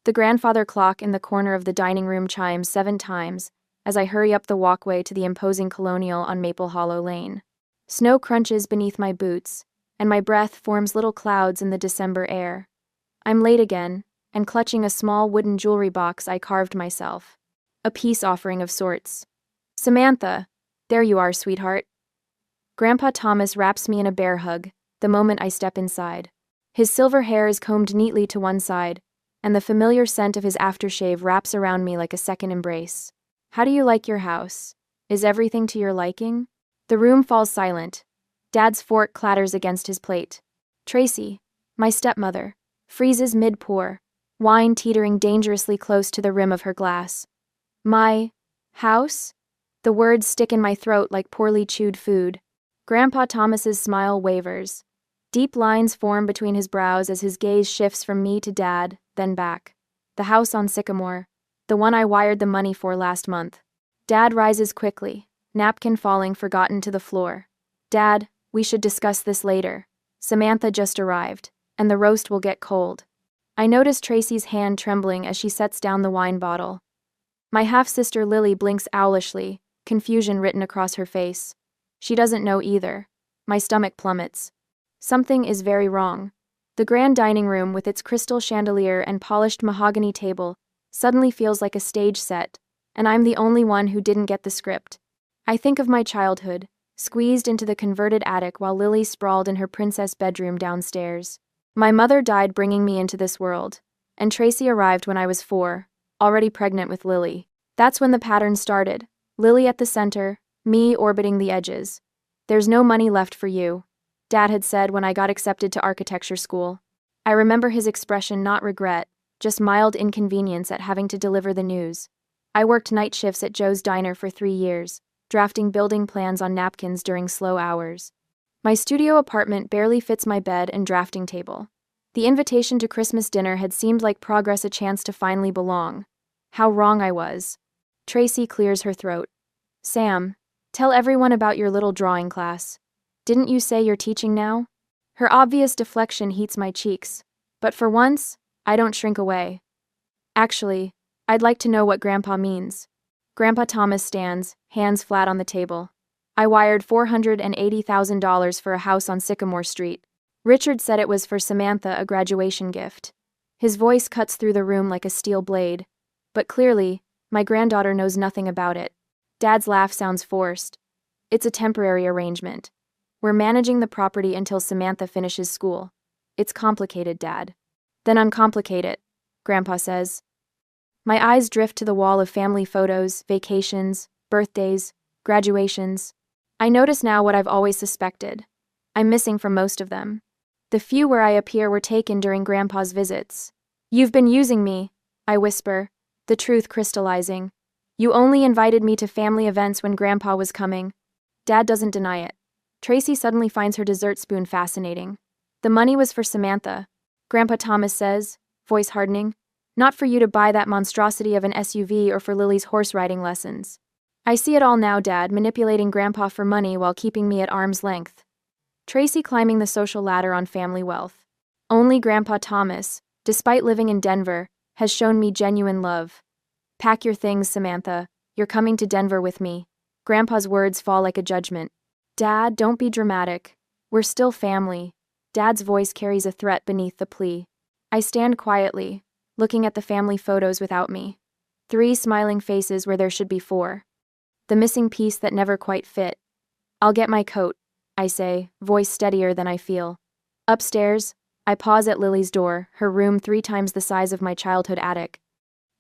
The grandfather clock in the corner of the dining room chimes 7 times as I hurry up the walkway to the imposing colonial on Maple Hollow Lane. Snow crunches beneath my boots, and my breath forms little clouds in the December air. I'm late again, and clutching a small wooden jewelry box I carved myself. A peace offering of sorts. Samantha, there you are, sweetheart. Grandpa Thomas wraps me in a bear hug the moment I step inside. His silver hair is combed neatly to one side, and the familiar scent of his aftershave wraps around me like a second embrace. How do you like your house? Is everything to your liking? The room falls silent. Dad's fork clatters against his plate. Tracy, my stepmother, freezes mid-pour, wine teetering dangerously close to the rim of her glass. My house? The words stick in my throat like poorly chewed food. Grandpa Thomas's smile wavers. Deep lines form between his brows as his gaze shifts from me to Dad, then back. The house on Sycamore, the one I wired the money for last month. Dad rises quickly, napkin falling forgotten to the floor. Dad, we should discuss this later. Samantha just arrived, and the roast will get cold. I notice Tracy's hand trembling as she sets down the wine bottle. My half-sister Lily blinks owlishly, confusion written across her face. She doesn't know either. My stomach plummets. Something is very wrong. The grand dining room with its crystal chandelier and polished mahogany table suddenly feels like a stage set, and I'm the only one who didn't get the script. I think of my childhood, squeezed into the converted attic while Lily sprawled in her princess bedroom downstairs. My mother died bringing me into this world, and Tracy arrived when I was 4, already pregnant with Lily. That's when the pattern started. Lily at the center, me orbiting the edges. There's no money left for you, Dad had said when I got accepted to architecture school. I remember his expression, not regret, just mild inconvenience at having to deliver the news. I worked night shifts at Joe's Diner for 3 years, drafting building plans on napkins during slow hours. My studio apartment barely fits my bed and drafting table. The invitation to Christmas dinner had seemed like progress, a chance to finally belong. How wrong I was. Tracy clears her throat. Sam, tell everyone about your little drawing class. Didn't you say you're teaching now? Her obvious deflection heats my cheeks, but for once, I don't shrink away. Actually, I'd like to know what Grandpa means. Grandpa Thomas stands, hands flat on the table. I wired $480,000 for a house on Sycamore Street. Richard said it was for Samantha, a graduation gift. His voice cuts through the room like a steel blade, but clearly, my granddaughter knows nothing about it. Dad's laugh sounds forced. It's a temporary arrangement. We're managing the property until Samantha finishes school. It's complicated, Dad. Then uncomplicate it, Grandpa says. My eyes drift to the wall of family photos, vacations, birthdays, graduations. I notice now what I've always suspected. I'm missing from most of them. The few where I appear were taken during Grandpa's visits. You've been using me, I whisper, the truth crystallizing. You only invited me to family events when Grandpa was coming. Dad doesn't deny it. Tracy suddenly finds her dessert spoon fascinating. The money was for Samantha, Grandpa Thomas says, voice hardening. Not for you to buy that monstrosity of an SUV or for Lily's horse riding lessons. I see it all now, Dad, manipulating Grandpa for money while keeping me at arm's length. Tracy climbing the social ladder on family wealth. Only Grandpa Thomas, despite living in Denver, has shown me genuine love. Pack your things, Samantha. You're coming to Denver with me. Grandpa's words fall like a judgment. Dad, don't be dramatic. We're still family. Dad's voice carries a threat beneath the plea. I stand quietly, looking at the family photos without me. 3 smiling faces where there should be 4. The missing piece that never quite fit. I'll get my coat, I say, voice steadier than I feel. Upstairs, I pause at Lily's door, her room 3 times the size of my childhood attic.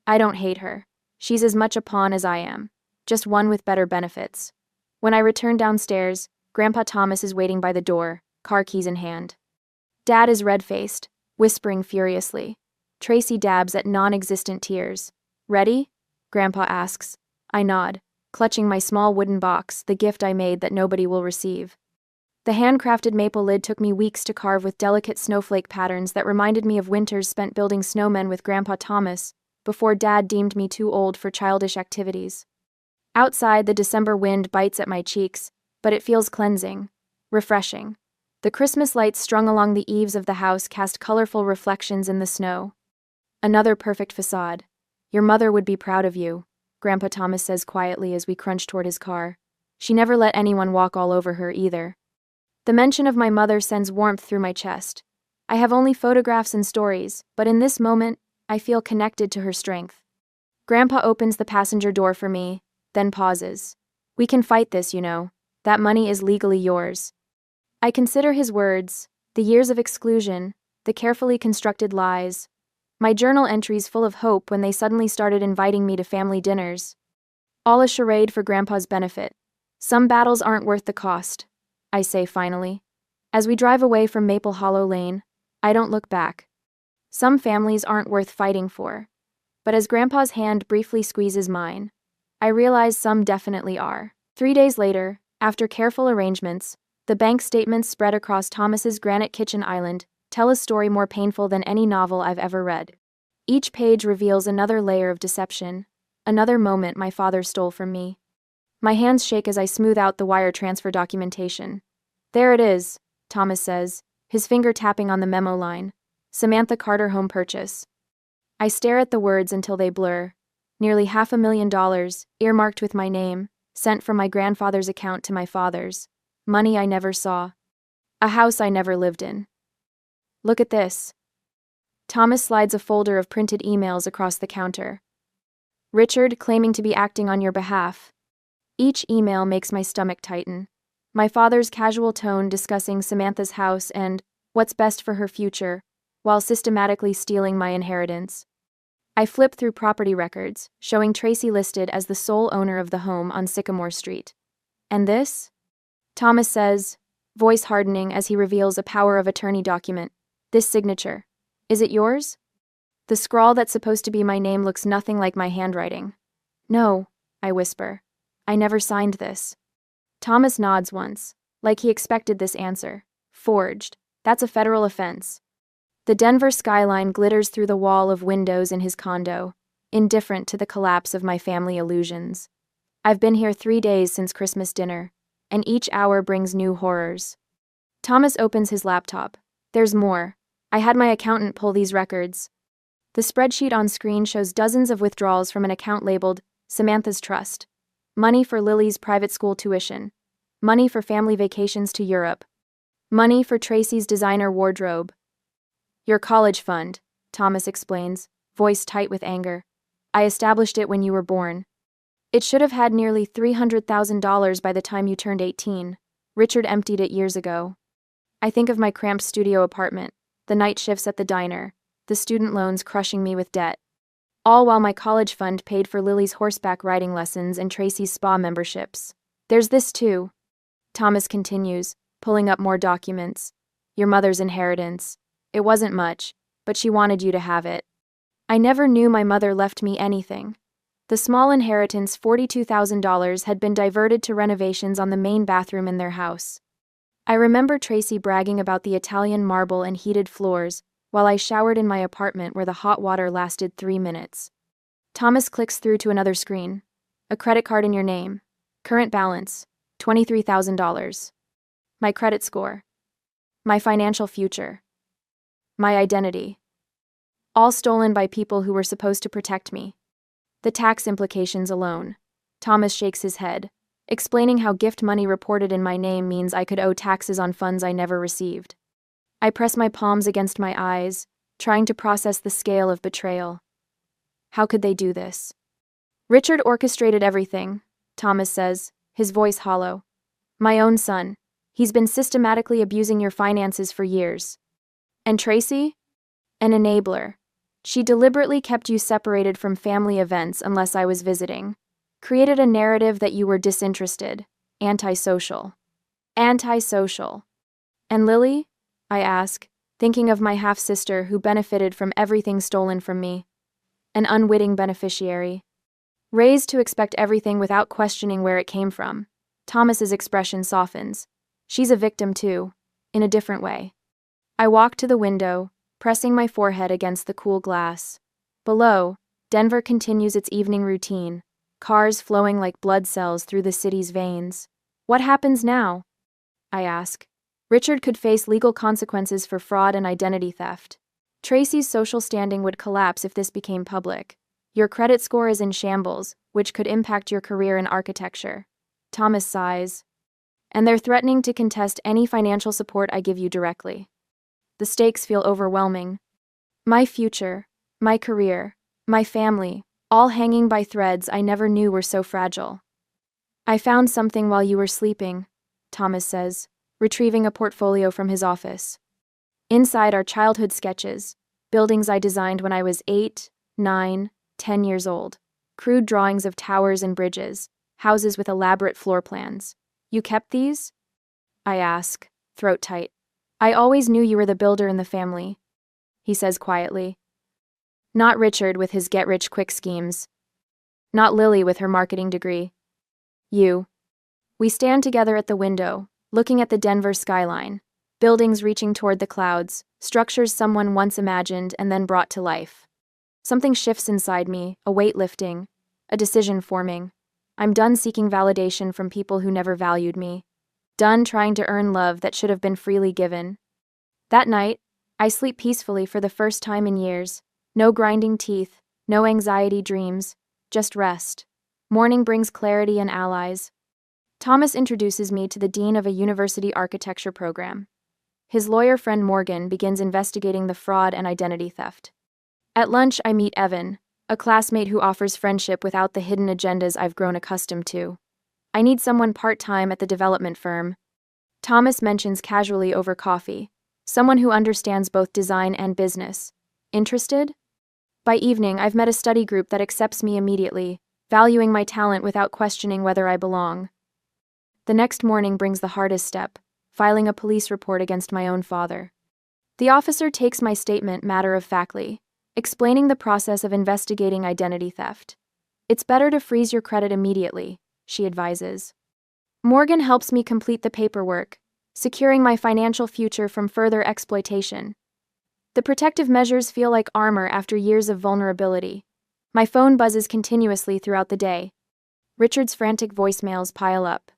I don't hate her. She's as much a pawn as I am, just one with better benefits. When I return downstairs, Grandpa Thomas is waiting by the door, car keys in hand. Dad is red-faced, whispering furiously. Tracy dabs at non-existent tears. Ready? Grandpa asks. I nod, clutching my small wooden box, the gift I made that nobody will receive. The handcrafted maple lid took me weeks to carve with delicate snowflake patterns that reminded me of winters spent building snowmen with Grandpa Thomas, before Dad deemed me too old for childish activities. Outside, the December wind bites at my cheeks, but it feels cleansing, refreshing. The Christmas lights strung along the eaves of the house cast colorful reflections in the snow. Another perfect facade. Your mother would be proud of you, Grandpa Thomas says quietly as we crunch toward his car. She never let anyone walk all over her either. The mention of my mother sends warmth through my chest. I have only photographs and stories, but in this moment, I feel connected to her strength. Grandpa opens the passenger door for me, then pauses. We can fight this, you know. That money is legally yours. I consider his words, the years of exclusion, the carefully constructed lies, my journal entries full of hope when they suddenly started inviting me to family dinners. All a charade for Grandpa's benefit. Some battles aren't worth the cost, I say finally. As we drive away from Maple Hollow Lane, I don't look back. Some families aren't worth fighting for. But as Grandpa's hand briefly squeezes mine, I realize some definitely are. 3 days later, after careful arrangements, the bank statements spread across Thomas's granite kitchen island tell a story more painful than any novel I've ever read. Each page reveals another layer of deception, another moment my father stole from me. My hands shake as I smooth out the wire transfer documentation. There it is, Thomas says, his finger tapping on the memo line. Samantha Carter home purchase. I stare at the words until they blur. Nearly $500,000, earmarked with my name, sent from my grandfather's account to my father's. Money I never saw. A house I never lived in. Look at this. Thomas slides a folder of printed emails across the counter. Richard, claiming to be acting on your behalf. Each email makes my stomach tighten. My father's casual tone discussing Samantha's house and what's best for her future, while systematically stealing my inheritance. I flip through property records, showing Tracy listed as the sole owner of the home on Sycamore Street. And this? Thomas says, voice hardening as he reveals a power of attorney document. This signature. Is it yours? The scrawl that's supposed to be my name looks nothing like my handwriting. No, I whisper. I never signed this. Thomas nods once, like he expected this answer. Forged. That's a federal offense. The Denver skyline glitters through the wall of windows in his condo, indifferent to the collapse of my family illusions. I've been here 3 days since Christmas dinner, and each hour brings new horrors. Thomas opens his laptop. There's more. I had my accountant pull these records. The spreadsheet on screen shows dozens of withdrawals from an account labeled Samantha's Trust. Money for Lily's private school tuition. Money for family vacations to Europe. Money for Tracy's designer wardrobe. Your college fund, Thomas explains, voice tight with anger. I established it when you were born. It should have had nearly $300,000 by the time you turned 18. Richard emptied it years ago. I think of my cramped studio apartment, the night shifts at the diner, the student loans crushing me with debt. All while my college fund paid for Lily's horseback riding lessons and Tracy's spa memberships. There's this too. Thomas continues, pulling up more documents. Your mother's inheritance. It wasn't much, but she wanted you to have it. I never knew my mother left me anything. The small inheritance, $42,000, had been diverted to renovations on the main bathroom in their house. I remember Tracy bragging about the Italian marble and heated floors, while I showered in my apartment where the hot water lasted 3 minutes. Thomas clicks through to another screen. A credit card in your name. Current balance, $23,000. My credit score. My financial future. My identity. All stolen by people who were supposed to protect me. The tax implications alone. Thomas shakes his head, explaining how gift money reported in my name means I could owe taxes on funds I never received. I press my palms against my eyes, trying to process the scale of betrayal. How could they do this? Richard orchestrated everything, Thomas says, his voice hollow. My own son. He's been systematically abusing your finances for years. And Tracy? An enabler. She deliberately kept you separated from family events unless I was visiting. Created a narrative that you were disinterested, antisocial. Antisocial. And Lily? I ask, thinking of my half-sister who benefited from everything stolen from me. An unwitting beneficiary. Raised to expect everything without questioning where it came from. Thomas's expression softens. She's a victim too, in a different way. I walk to the window, pressing my forehead against the cool glass. Below, Denver continues its evening routine, cars flowing like blood cells through the city's veins. What happens now? I ask. Richard could face legal consequences for fraud and identity theft. Tracy's social standing would collapse if this became public. Your credit score is in shambles, which could impact your career in architecture. Thomas sighs. And they're threatening to contest any financial support I give you directly. The stakes feel overwhelming. My future, my career, my family, all hanging by threads I never knew were so fragile. I found something while you were sleeping, Thomas says, retrieving a portfolio from his office. Inside are childhood sketches, buildings I designed when I was 8, 9, 10 years old, crude drawings of towers and bridges, houses with elaborate floor plans. You kept these? I ask, throat tight. I always knew you were the builder in the family, he says quietly. Not Richard with his get-rich-quick schemes. Not Lily with her marketing degree. You. We stand together at the window, looking at the Denver skyline, buildings reaching toward the clouds, structures someone once imagined and then brought to life. Something shifts inside me, a weight lifting, a decision forming. I'm done seeking validation from people who never valued me. Done trying to earn love that should have been freely given. That night, I sleep peacefully for the first time in years. No grinding teeth, no anxiety dreams, just rest. Morning brings clarity and allies. Thomas introduces me to the dean of a university architecture program. His lawyer friend Morgan begins investigating the fraud and identity theft. At lunch, I meet Evan, a classmate who offers friendship without the hidden agendas I've grown accustomed to. I need someone part-time at the development firm. Thomas mentions casually over coffee, someone who understands both design and business. Interested? By evening, I've met a study group that accepts me immediately, valuing my talent without questioning whether I belong. The next morning brings the hardest step, filing a police report against my own father. The officer takes my statement matter-of-factly, explaining the process of investigating identity theft. It's better to freeze your credit immediately, she advises. Morgan helps me complete the paperwork, securing my financial future from further exploitation. The protective measures feel like armor after years of vulnerability. My phone buzzes continuously throughout the day. Richard's frantic voicemails pile up.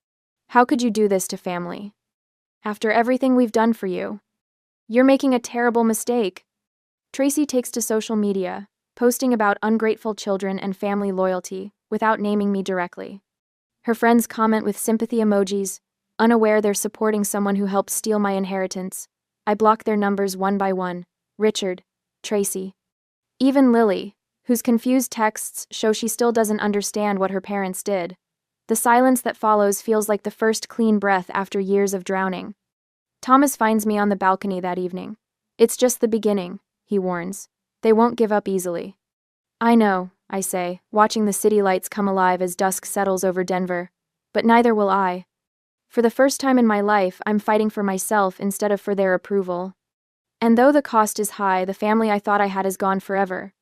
How could you do this to family? After everything we've done for you. You're making a terrible mistake. Tracy takes to social media, posting about ungrateful children and family loyalty, without naming me directly. Her friends comment with sympathy emojis, unaware they're supporting someone who helped steal my inheritance. I block their numbers one by one. Richard, Tracy. Even Lily, whose confused texts show she still doesn't understand what her parents did. The silence that follows feels like the first clean breath after years of drowning. Thomas finds me on the balcony that evening. It's just the beginning, he warns. They won't give up easily. I know, I say, watching the city lights come alive as dusk settles over Denver. But neither will I. For the first time in my life, I'm fighting for myself instead of for their approval. And though the cost is high, the family I thought I had is gone forever.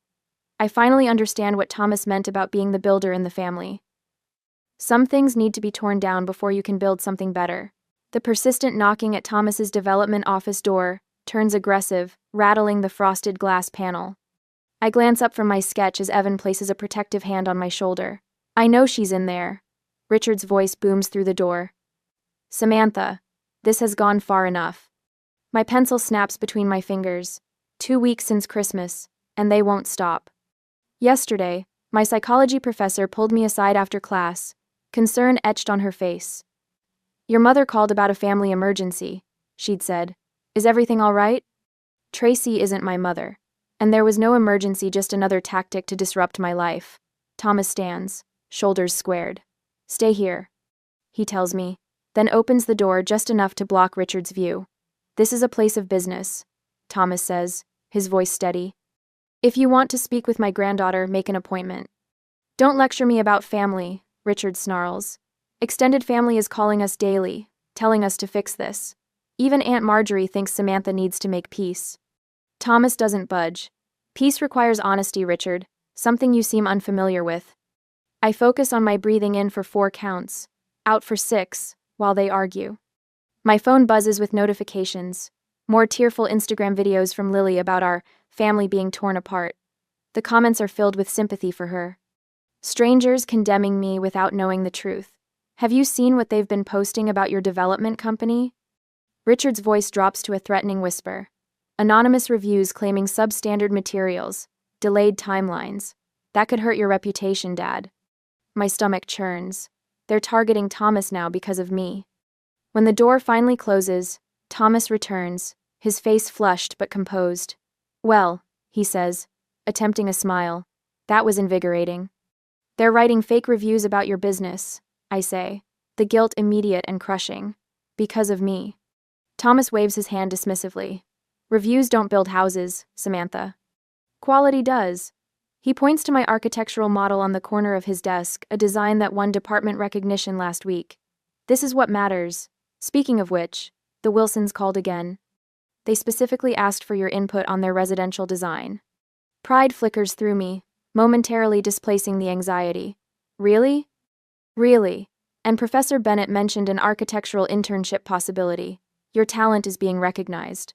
I finally understand what Thomas meant about being the builder in the family. Some things need to be torn down before you can build something better. The persistent knocking at Thomas's development office door turns aggressive, rattling the frosted glass panel. I glance up from my sketch as Evan places a protective hand on my shoulder. I know she's in there. Richard's voice booms through the door. Samantha, this has gone far enough. My pencil snaps between my fingers. 2 weeks since Christmas, and they won't stop. Yesterday, my psychology professor pulled me aside after class, concern etched on her face. Your mother called about a family emergency, she'd said. Is everything all right? Tracy isn't my mother, and there was no emergency, just another tactic to disrupt my life. Thomas stands, shoulders squared. Stay here, he tells me, then opens the door just enough to block Richard's view. This is a place of business, Thomas says, his voice steady. If you want to speak with my granddaughter, make an appointment. Don't lecture me about family, Richard snarls. Extended family is calling us daily, telling us to fix this. Even Aunt Marjorie thinks Samantha needs to make peace. Thomas doesn't budge. Peace requires honesty, Richard, something you seem unfamiliar with. I focus on my breathing in for 4 counts, out for 6, while they argue. My phone buzzes with notifications. More tearful Instagram videos from Lily about our family being torn apart. The comments are filled with sympathy for her. Strangers condemning me without knowing the truth. Have you seen what they've been posting about your development company? Richard's voice drops to a threatening whisper. Anonymous reviews claiming substandard materials, delayed timelines. That could hurt your reputation, Dad. My stomach churns. They're targeting Thomas now because of me. When the door finally closes, Thomas returns, his face flushed but composed. Well, he says, attempting a smile. That was invigorating. They're writing fake reviews about your business, I say, the guilt immediate and crushing. Because of me. Thomas waves his hand dismissively. Reviews don't build houses, Samantha. Quality does. He points to my architectural model on the corner of his desk, a design that won department recognition last week. This is what matters. Speaking of which, the Wilsons called again. They specifically asked for your input on their residential design. Pride flickers through me, momentarily displacing the anxiety. Really? Really. And Professor Bennett mentioned an architectural internship possibility. Your talent is being recognized.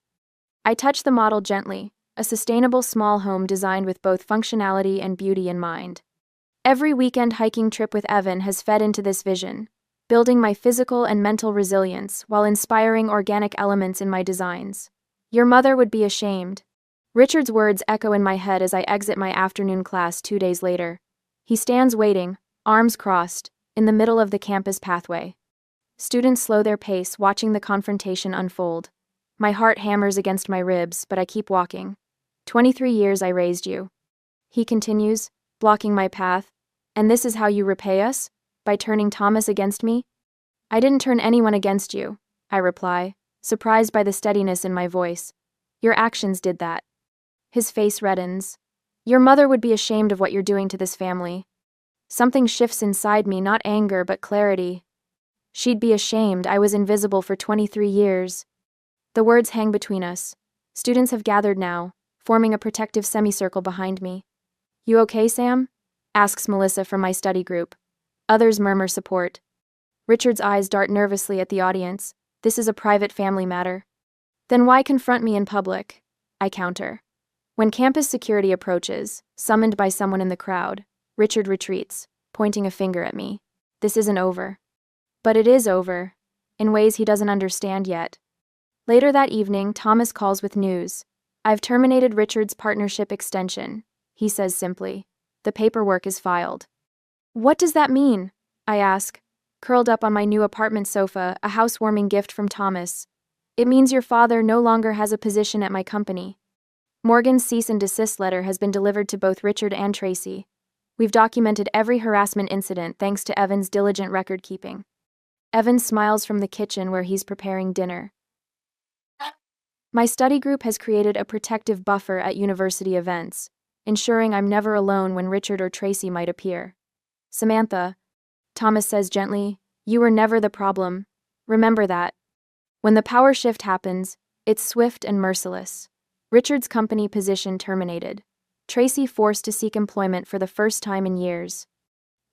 I touch the model gently, a sustainable small home designed with both functionality and beauty in mind. Every weekend hiking trip with Evan has fed into this vision, building my physical and mental resilience while inspiring organic elements in my designs. Your mother would be ashamed. Richard's words echo in my head as I exit my afternoon class 2 days later. He stands waiting, arms crossed, in the middle of the campus pathway. Students slow their pace, watching the confrontation unfold. My heart hammers against my ribs, but I keep walking. 23 years I raised you. He continues, blocking my path. And this is how you repay us? By turning Thomas against me? I didn't turn anyone against you, I reply, surprised by the steadiness in my voice. Your actions did that. His face reddens. Your mother would be ashamed of what you're doing to this family. Something shifts inside me, not anger, but clarity. She'd be ashamed. I was invisible for 23 years. The words hang between us. Students have gathered now, forming a protective semicircle behind me. You okay, Sam? Asks Melissa from my study group. Others murmur support. Richard's eyes dart nervously at the audience. This is a private family matter. Then why confront me in public? I counter. When campus security approaches, summoned by someone in the crowd, Richard retreats, pointing a finger at me. This isn't over. But it is over, in ways he doesn't understand yet. Later that evening, Thomas calls with news. I've terminated Richard's partnership extension, he says simply. The paperwork is filed. What does that mean? I ask, curled up on my new apartment sofa, a housewarming gift from Thomas. It means your father no longer has a position at my company. Morgan's cease and desist letter has been delivered to both Richard and Tracy. We've documented every harassment incident thanks to Evan's diligent record keeping. Evan smiles from the kitchen where he's preparing dinner. My study group has created a protective buffer at university events, ensuring I'm never alone when Richard or Tracy might appear. Samantha, Thomas says gently, you were never the problem. Remember that. When the power shift happens, it's swift and merciless. Richard's company position terminated. Tracy forced to seek employment for the first time in years.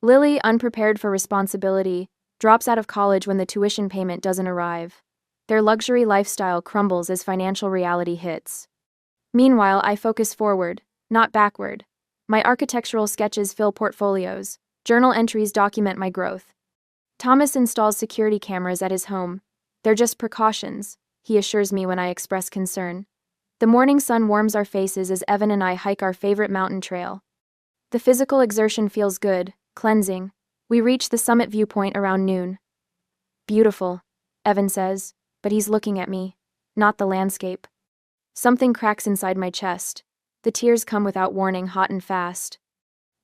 Lily, unprepared for responsibility, drops out of college when the tuition payment doesn't arrive. Their luxury lifestyle crumbles as financial reality hits. Meanwhile, I focus forward, not backward. My architectural sketches fill portfolios. Journal entries document my growth. Thomas installs security cameras at his home. They're just precautions, he assures me when I express concern. The morning sun warms our faces as Evan and I hike our favorite mountain trail. The physical exertion feels good, cleansing. We reach the summit viewpoint around noon. Beautiful, Evan says, but he's looking at me, not the landscape. Something cracks inside my chest. The tears come without warning, hot and fast.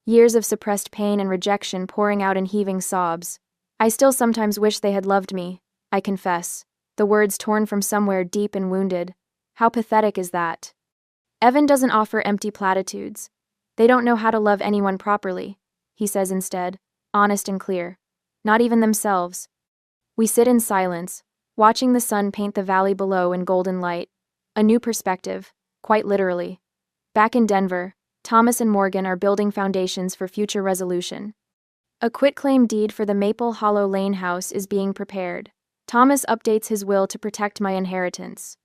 Years of suppressed pain and rejection pouring out in heaving sobs. I still sometimes wish they had loved me, I confess, the words torn from somewhere deep and wounded. How pathetic is that? Evan doesn't offer empty platitudes. They don't know how to love anyone properly, he says instead, honest and clear. Not even themselves. We sit in silence, watching the sun paint the valley below in golden light. A new perspective, quite literally. Back in Denver, Thomas and Morgan are building foundations for future resolution. A quitclaim deed for the Maple Hollow Lane house is being prepared. Thomas updates his will to protect my inheritance.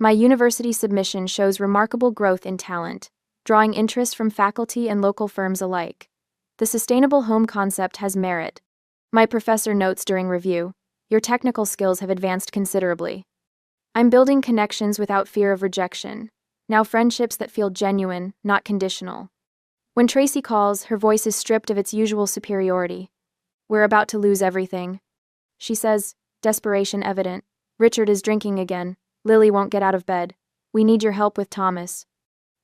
My university submission shows remarkable growth in talent, drawing interest from faculty and local firms alike. The sustainable home concept has merit. My professor notes during review, your technical skills have advanced considerably. I'm building connections without fear of rejection. Now friendships that feel genuine, not conditional. When Tracy calls, her voice is stripped of its usual superiority. We're about to lose everything. She says, desperation evident. Richard is drinking again. Lily won't get out of bed. We need your help with Thomas.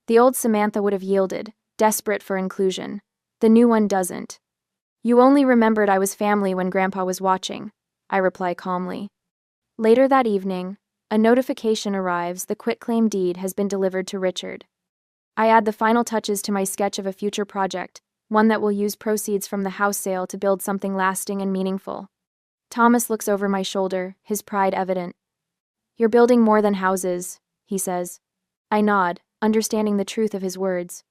The old Samantha would have yielded, desperate for inclusion. The new one doesn't. You only remembered I was family when Grandpa was watching, I reply calmly. Later that evening, a notification arrives the quitclaim deed has been delivered to Richard. I add the final touches to my sketch of a future project, one that will use proceeds from the house sale to build something lasting and meaningful. Thomas looks over my shoulder, his pride evident. You're building more than houses, he says. I nod, understanding the truth of his words.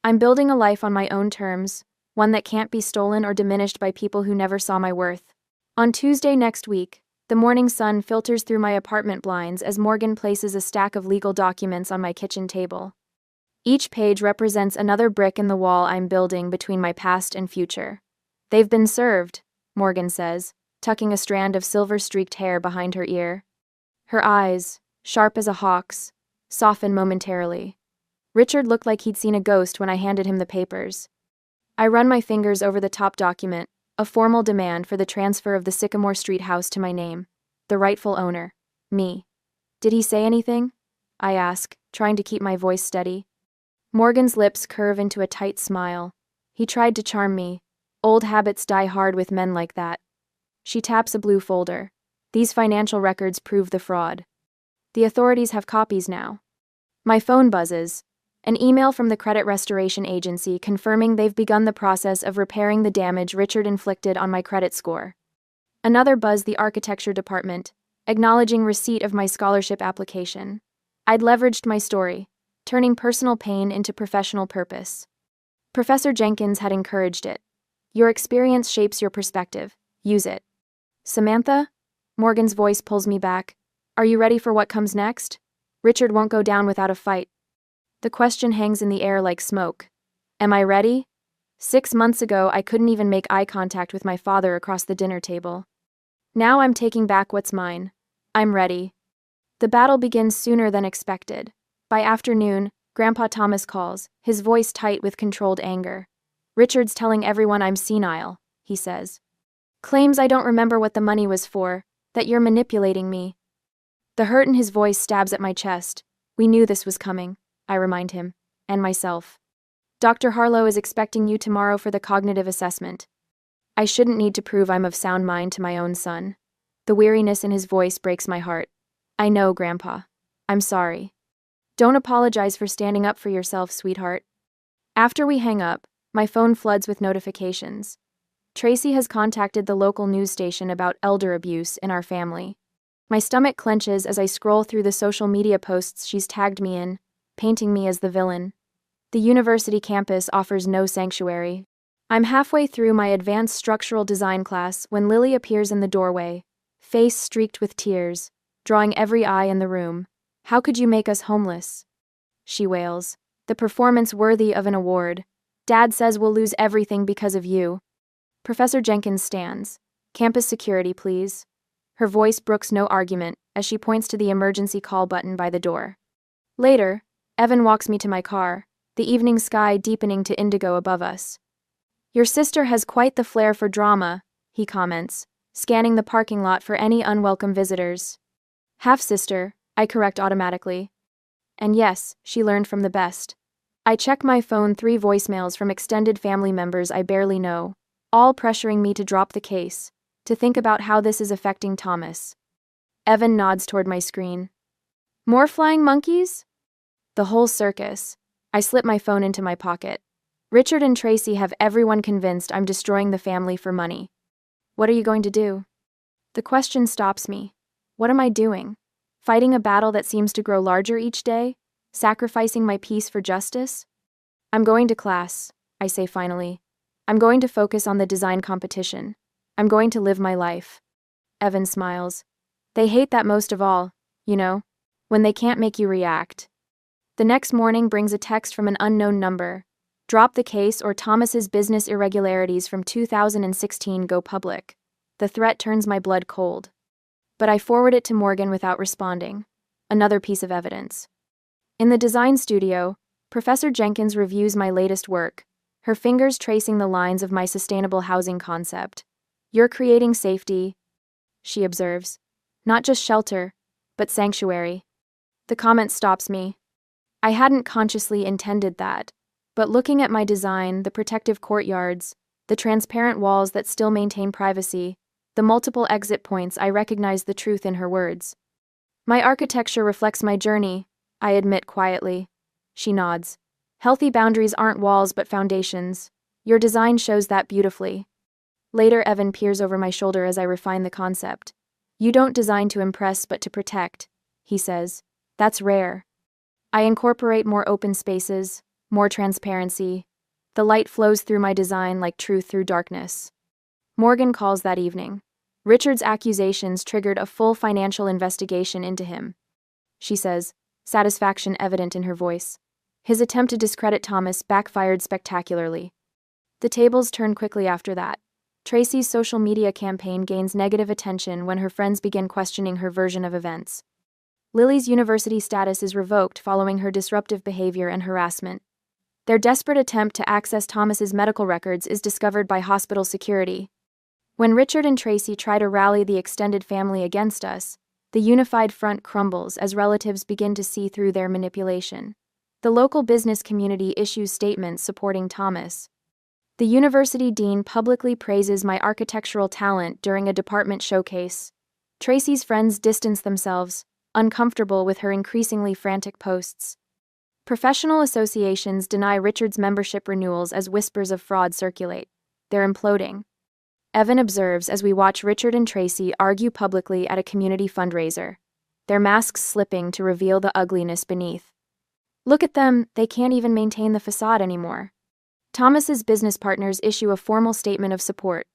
I'm building a life on my own terms, one that can't be stolen or diminished by people who never saw my worth. On Tuesday next week, the morning sun filters through my apartment blinds as Morgan places a stack of legal documents on my kitchen table. Each page represents another brick in the wall I'm building between my past and future. They've been served, Morgan says, tucking a strand of silver-streaked hair behind her ear. Her eyes, sharp as a hawk's, soften momentarily. Richard looked like he'd seen a ghost when I handed him the papers. I run my fingers over the top document, a formal demand for the transfer of the Sycamore Street house to my name. The rightful owner. Me. Did he say anything? I ask, trying to keep my voice steady. Morgan's lips curve into a tight smile. He tried to charm me. Old habits die hard with men like that. She taps a blue folder. These financial records prove the fraud. The authorities have copies now. My phone buzzes. An email from the Credit Restoration Agency confirming they've begun the process of repairing the damage Richard inflicted on my credit score. Another buzz the architecture department, acknowledging receipt of my scholarship application. I'd leveraged my story, turning personal pain into professional purpose. Professor Jenkins had encouraged it. Your experience shapes your perspective. Use it. Samantha? Morgan's voice pulls me back. Are you ready for what comes next? Richard won't go down without a fight. The question hangs in the air like smoke. Am I ready? 6 months ago, I couldn't even make eye contact with my father across the dinner table. Now I'm taking back what's mine. I'm ready. The battle begins sooner than expected. By afternoon, Grandpa Thomas calls, his voice tight with controlled anger. Richard's telling everyone I'm senile, he says. Claims I don't remember what the money was for, that you're manipulating me. The hurt in his voice stabs at my chest. We knew this was coming, I remind him, and myself. Dr. Harlow is expecting you tomorrow for the cognitive assessment. I shouldn't need to prove I'm of sound mind to my own son. The weariness in his voice breaks my heart. I know, Grandpa. I'm sorry. Don't apologize for standing up for yourself, sweetheart. After we hang up, my phone floods with notifications. Tracy has contacted the local news station about elder abuse in our family. My stomach clenches as I scroll through the social media posts she's tagged me in, painting me as the villain. The university campus offers no sanctuary. I'm halfway through my advanced structural design class when Lily appears in the doorway, face streaked with tears, drawing every eye in the room. How could you make us homeless? She wails. The performance worthy of an award. Dad says we'll lose everything because of you. Professor Jenkins stands. Campus security, please. Her voice brooks no argument as she points to the emergency call button by the door. Later, Evan walks me to my car, the evening sky deepening to indigo above us. Your sister has quite the flair for drama, he comments, scanning the parking lot for any unwelcome visitors. Half-sister, I correct automatically. And yes, she learned from the best. I check my phone, 3 voicemails from extended family members I barely know, all pressuring me to drop the case, to think about how this is affecting Thomas. Evan nods toward my screen. More flying monkeys? The whole circus. I slip my phone into my pocket. Richard and Tracy have everyone convinced I'm destroying the family for money. What are you going to do? The question stops me. What am I doing? Fighting a battle that seems to grow larger each day? Sacrificing my peace for justice? I'm going to class, I say finally. I'm going to focus on the design competition. I'm going to live my life. Evan smiles. They hate that most of all, you know, when they can't make you react. The next morning brings a text from an unknown number. Drop the case or Thomas's business irregularities from 2016 go public. The threat turns my blood cold. but I forward it to Morgan without responding. Another piece of evidence. In the design studio, Professor Jenkins reviews my latest work, her fingers tracing the lines of my sustainable housing concept. "You're creating safety," she observes. "Not just shelter, but sanctuary." The comment stops me. I hadn't consciously intended that, but looking at my design, the protective courtyards, the transparent walls that still maintain privacy, the multiple exit points, I recognize the truth in her words. "My architecture reflects my journey," I admit quietly. She nods. "Healthy boundaries aren't walls but foundations. Your design shows that beautifully." Later, Evan peers over my shoulder as I refine the concept. "You don't design to impress but to protect," he says. "That's rare." I incorporate more open spaces, more transparency. The light flows through my design like truth through darkness. Morgan calls that evening. Richard's accusations triggered a full financial investigation into him. She says, satisfaction evident in her voice. His attempt to discredit Thomas backfired spectacularly. The tables turn quickly after that. Tracy's social media campaign gains negative attention when her friends begin questioning her version of events. Lily's university status is revoked following her disruptive behavior and harassment. Their desperate attempt to access Thomas's medical records is discovered by hospital security. When Richard and Tracy try to rally the extended family against us, the unified front crumbles as relatives begin to see through their manipulation. The local business community issues statements supporting Thomas. The university dean publicly praises my architectural talent during a department showcase. Tracy's friends distance themselves, uncomfortable with her increasingly frantic posts. Professional associations deny Richard's membership renewals as whispers of fraud circulate. They're imploding. Evan observes as we watch Richard and Tracy argue publicly at a community fundraiser, their masks slipping to reveal the ugliness beneath. "Look at them, they can't even maintain the facade anymore." Thomas's business partners issue a formal statement of support.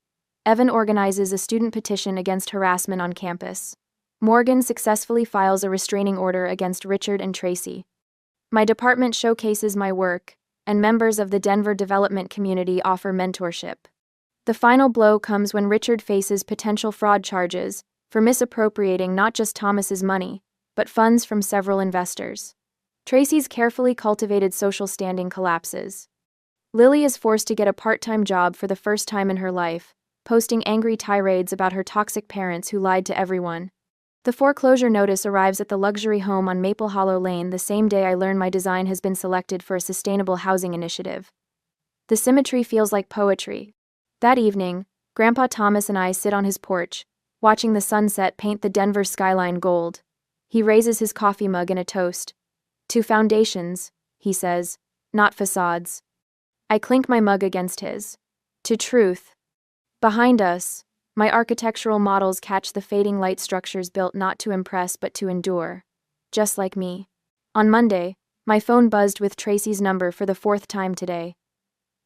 Evan organizes a student petition against harassment on campus. Morgan successfully files a restraining order against Richard and Tracy. My department showcases my work, and members of the Denver development community offer mentorship. The final blow comes when Richard faces potential fraud charges for misappropriating not just Thomas's money, but funds from several investors. Tracy's carefully cultivated social standing collapses. Lily is forced to get a part-time job for the first time in her life, posting angry tirades about her toxic parents who lied to everyone. The foreclosure notice arrives at the luxury home on Maple Hollow Lane the same day I learn my design has been selected for a sustainable housing initiative. The symmetry feels like poetry. That evening, Grandpa Thomas and I sit on his porch, watching the sunset paint the Denver skyline gold. He raises his coffee mug in a toast. "To foundations," he says, "not facades." I clink my mug against his. "To truth." Behind us, my architectural models catch the fading light structures built not to impress but to endure. Just like me. On Monday, my phone buzzed with Tracy's number for the 4th time today.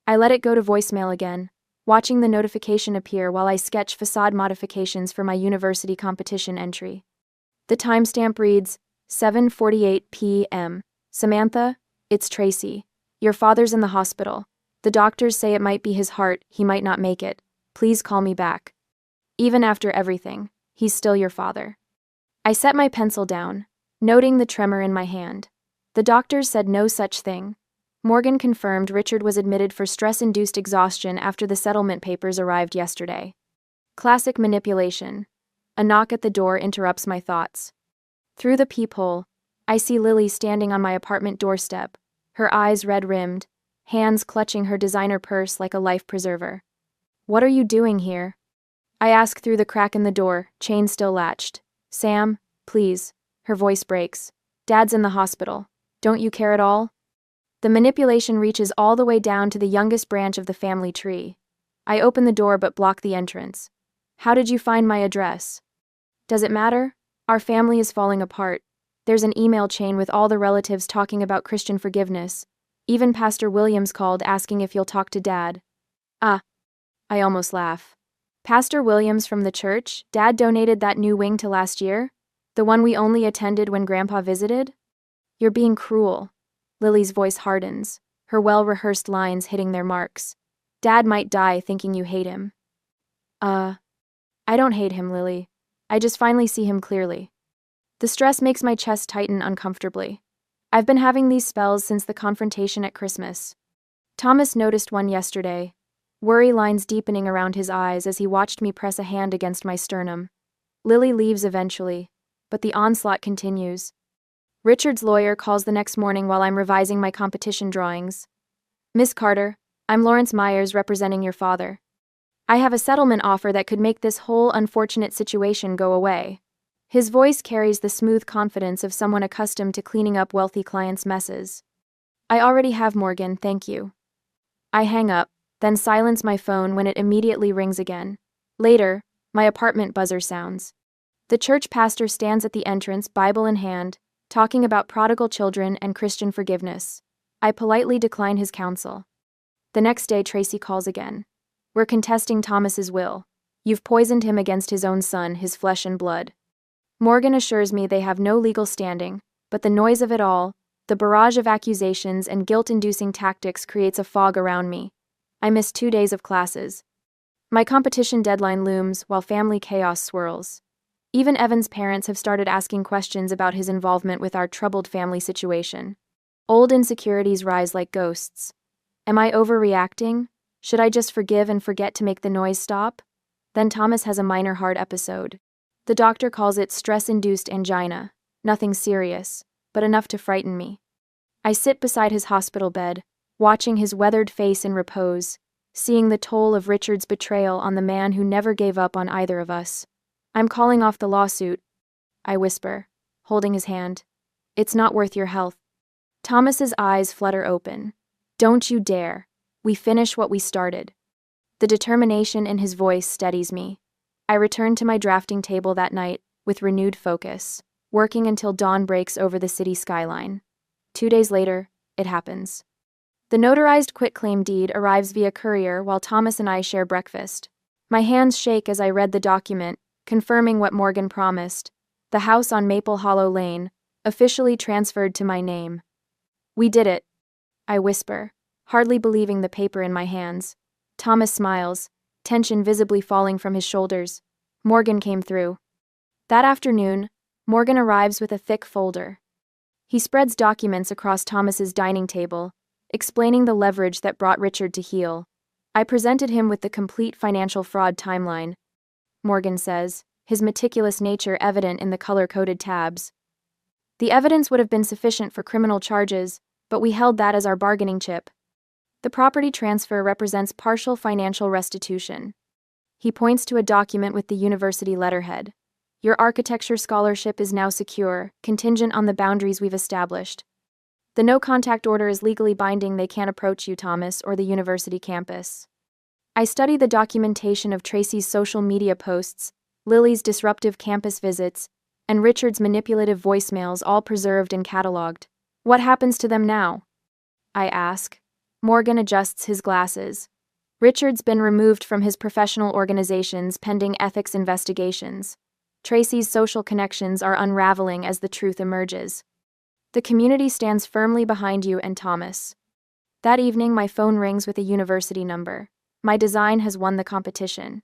I let it go to voicemail again, watching the notification appear while I sketch facade modifications for my university competition entry. The timestamp reads, 7:48 p.m. "Samantha, it's Tracy. Your father's in the hospital. The doctors say it might be his heart, he might not make it. Please call me back. Even after everything, he's still your father." I set my pencil down, noting the tremor in my hand. The doctors said no such thing. Morgan confirmed Richard was admitted for stress-induced exhaustion after the settlement papers arrived yesterday. Classic manipulation. A knock at the door interrupts my thoughts. Through the peephole, I see Lily standing on my apartment doorstep, her eyes red-rimmed, hands clutching her designer purse like a life preserver. "What are you doing here?" I ask through the crack in the door, chain still latched. "Sam, please." Her voice breaks. "Dad's in the hospital. Don't you care at all?" The manipulation reaches all the way down to the youngest branch of the family tree. I open the door but block the entrance. "How did you find my address?" "Does it matter? Our family is falling apart. There's an email chain with all the relatives talking about Christian forgiveness. Even Pastor Williams called asking if you'll talk to Dad." "Ah." I almost laugh. "Pastor Williams from the church? Dad donated that new wing to last year? The one we only attended when Grandpa visited?" "You're being cruel." Lily's voice hardens, her well-rehearsed lines hitting their marks. "Dad might die thinking you hate him." I don't hate him, Lily. I just finally see him clearly. The stress makes my chest tighten uncomfortably. I've been having these spells since the confrontation at Christmas. Thomas noticed one yesterday, worry lines deepening around his eyes as he watched me press a hand against my sternum. Lily leaves eventually, but the onslaught continues. Richard's lawyer calls the next morning while I'm revising my competition drawings. Miss Carter, I'm Lawrence Myers representing your father. I have a settlement offer that could make this whole unfortunate situation go away. His voice carries the smooth confidence of someone accustomed to cleaning up wealthy clients' messes. I already have, Morgan, thank you. I hang up, then silence my phone when it immediately rings again. Later, my apartment buzzer sounds. The church pastor stands at the entrance, Bible in hand, talking about prodigal children and Christian forgiveness. I politely decline his counsel. The next day, Tracy calls again. We're contesting Thomas's will. You've poisoned him against his own son, his flesh and blood. Morgan assures me they have no legal standing, but the noise of it all, the barrage of accusations and guilt-inducing tactics creates a fog around me. I miss 2 days of classes. My competition deadline looms while family chaos swirls. Even Evan's parents have started asking questions about his involvement with our troubled family situation. Old insecurities rise like ghosts. Am I overreacting? Should I just forgive and forget to make the noise stop? Then Thomas has a minor heart episode. The doctor calls it stress-induced angina. Nothing serious, but enough to frighten me. I sit beside his hospital bed, watching his weathered face in repose, seeing the toll of Richard's betrayal on the man who never gave up on either of us. I'm calling off the lawsuit, I whisper, holding his hand. It's not worth your health. Thomas's eyes flutter open. Don't you dare. We finish what we started. The determination in his voice steadies me. I return to my drafting table that night with renewed focus, working until dawn breaks over the city skyline. 2 days later, it happens. The notarized quitclaim deed arrives via courier while Thomas and I share breakfast. My hands shake as I read the document, confirming what Morgan promised. The house on Maple Hollow Lane, officially transferred to my name. We did it, I whisper, hardly believing the paper in my hands. Thomas smiles, tension visibly falling from his shoulders. Morgan came through. That afternoon, Morgan arrives with a thick folder. He spreads documents across Thomas's dining table, explaining the leverage that brought Richard to heel. I presented him with the complete financial fraud timeline, Morgan says, his meticulous nature evident in the color-coded tabs. The evidence would have been sufficient for criminal charges, but we held that as our bargaining chip. The property transfer represents partial financial restitution. He points to a document with the university letterhead. Your architecture scholarship is now secure, contingent on the boundaries we've established. The no-contact order is legally binding. They can't approach you, Thomas, or the university campus. I study the documentation of Tracy's social media posts, Lily's disruptive campus visits, and Richard's manipulative voicemails, all preserved and cataloged. What happens to them now? I ask. Morgan adjusts his glasses. Richard's been removed from his professional organizations pending ethics investigations. Tracy's social connections are unraveling as the truth emerges. The community stands firmly behind you and Thomas. That evening, my phone rings with a university number. My design has won the competition.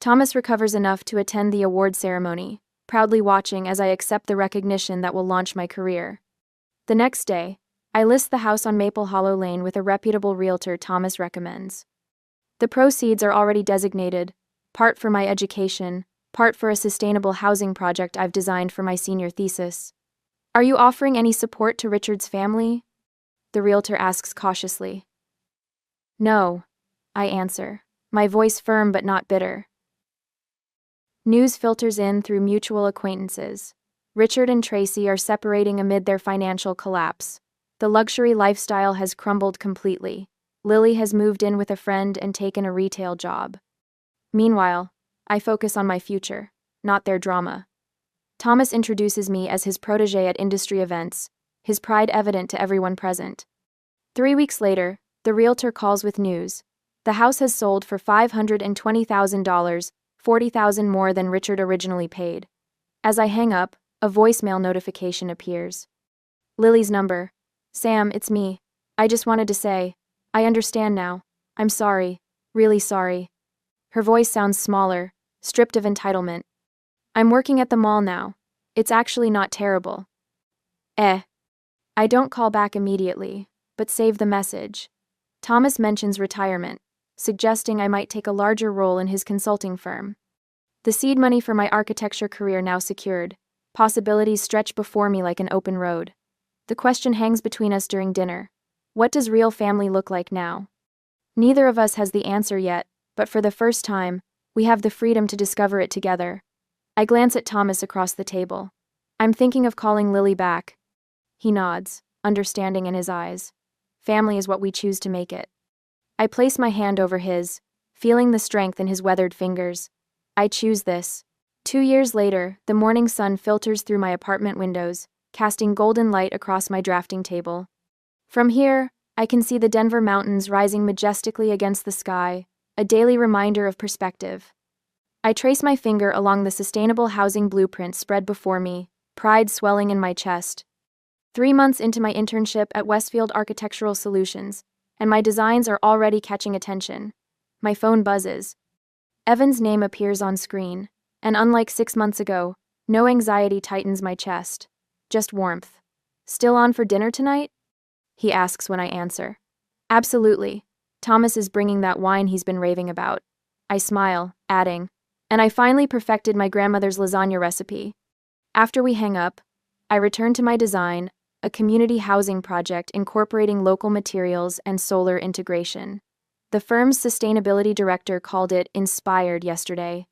Thomas recovers enough to attend the award ceremony, proudly watching as I accept the recognition that will launch my career. The next day, I list the house on Maple Hollow Lane with a reputable realtor Thomas recommends. The proceeds are already designated, part for my education, part for a sustainable housing project I've designed for my senior thesis. Are you offering any support to Richard's family? The realtor asks cautiously. No, I answer, my voice firm but not bitter. News filters in through mutual acquaintances. Richard and Tracy are separating amid their financial collapse. The luxury lifestyle has crumbled completely. Lily has moved in with a friend and taken a retail job. Meanwhile, I focus on my future, not their drama. Thomas introduces me as his protege at industry events, his pride evident to everyone present. 3 weeks later, the realtor calls with news. The house has sold for $520,000, $40,000 more than Richard originally paid. As I hang up, a voicemail notification appears. Lily's number. Sam, it's me. I just wanted to say, I understand now. I'm sorry, really sorry. Her voice sounds smaller, stripped of entitlement. I'm working at the mall now. It's actually not terrible. Eh. I don't call back immediately, but save the message. Thomas mentions retirement, suggesting I might take a larger role in his consulting firm. The seed money for my architecture career now secured, possibilities stretch before me like an open road. The question hangs between us during dinner. What does real family look like now? Neither of us has the answer yet, but for the first time, we have the freedom to discover it together. I glance at Thomas across the table. I'm thinking of calling Lily back. He nods, understanding in his eyes. Family is what we choose to make it. I place my hand over his, feeling the strength in his weathered fingers. I choose this. 2 years later, the morning sun filters through my apartment windows, casting golden light across my drafting table. From here, I can see the Denver mountains rising majestically against the sky, a daily reminder of perspective. I trace my finger along the sustainable housing blueprint spread before me, pride swelling in my chest. 3 months into my internship at Westfield Architectural Solutions, and my designs are already catching attention. My phone buzzes. Evan's name appears on screen, and unlike 6 months ago, no anxiety tightens my chest, just warmth. Still on for dinner tonight? He asks when I answer. Absolutely. Thomas is bringing that wine he's been raving about. I smile, adding, and I finally perfected my grandmother's lasagna recipe. After we hang up, I return to my design, a community housing project incorporating local materials and solar integration. The firm's sustainability director called it inspired yesterday.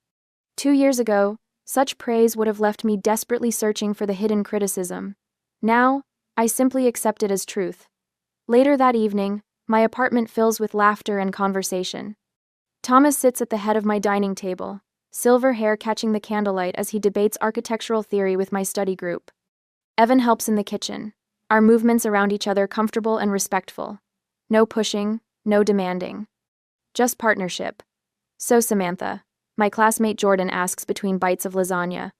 2 years ago, such praise would have left me desperately searching for the hidden criticism. Now, I simply accept it as truth. Later that evening, my apartment fills with laughter and conversation. Thomas sits at the head of my dining table, silver hair catching the candlelight as he debates architectural theory with my study group. Evan helps in the kitchen, our movements around each other comfortable and respectful. No pushing, no demanding. Just partnership. So Samantha, my classmate Jordan asks between bites of lasagna,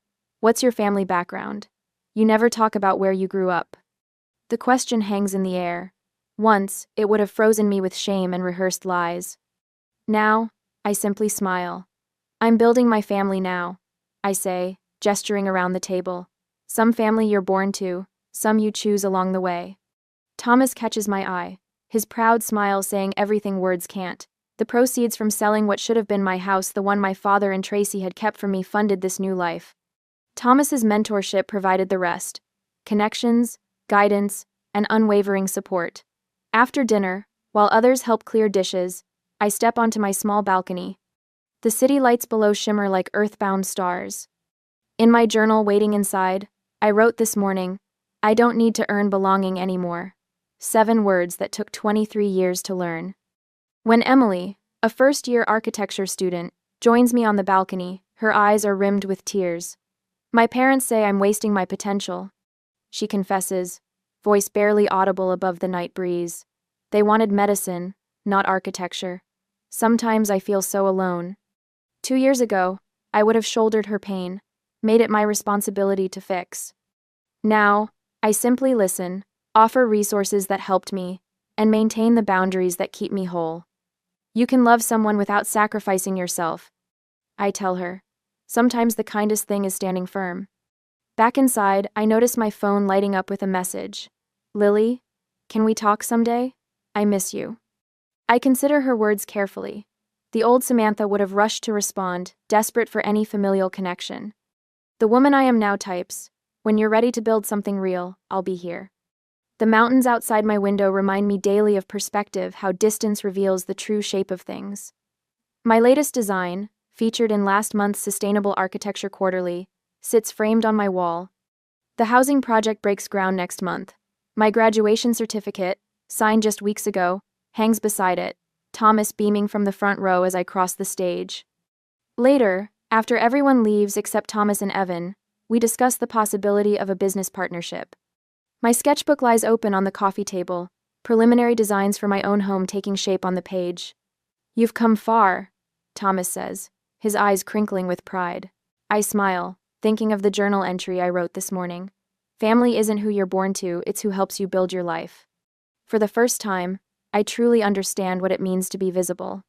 what's your family background? You never talk about where you grew up. The question hangs in the air. Once, it would have frozen me with shame and rehearsed lies. Now, I simply smile. I'm building my family now, I say, gesturing around the table. Some family you're born to, some you choose along the way. Thomas catches my eye, his proud smile saying everything words can't. The proceeds from selling what should have been my house, the one my father and Tracy had kept for me, funded this new life. Thomas's mentorship provided the rest. Connections, guidance, and unwavering support. After dinner, while others help clear dishes, I step onto my small balcony. The city lights below shimmer like earthbound stars. In my journal waiting inside, I wrote this morning, I don't need to earn belonging anymore. 7 words that took 23 years to learn. When Emily, a first-year architecture student, joins me on the balcony, her eyes are rimmed with tears. My parents say I'm wasting my potential. She confesses, voice barely audible above the night breeze. They wanted medicine, not architecture. Sometimes I feel so alone. 2 years ago, I would have shouldered her pain, made it my responsibility to fix. Now, I simply listen, offer resources that helped me, and maintain the boundaries that keep me whole. You can love someone without sacrificing yourself, I tell her. Sometimes the kindest thing is standing firm. Back inside, I notice my phone lighting up with a message. Lily, can we talk someday? I miss you. I consider her words carefully. The old Samantha would have rushed to respond, desperate for any familial connection. The woman I am now types, when you're ready to build something real, I'll be here. The mountains outside my window remind me daily of perspective, how distance reveals the true shape of things. My latest design, featured in last month's Sustainable Architecture Quarterly, sits framed on my wall. The housing project breaks ground next month. My graduation certificate, signed just weeks ago, hangs beside it, Thomas beaming from the front row as I cross the stage. Later, after everyone leaves except Thomas and Evan, we discuss the possibility of a business partnership. My sketchbook lies open on the coffee table, preliminary designs for my own home taking shape on the page. You've come far, Thomas says, his eyes crinkling with pride. I smile, thinking of the journal entry I wrote this morning. Family isn't who you're born to, it's who helps you build your life. For the first time, I truly understand what it means to be visible.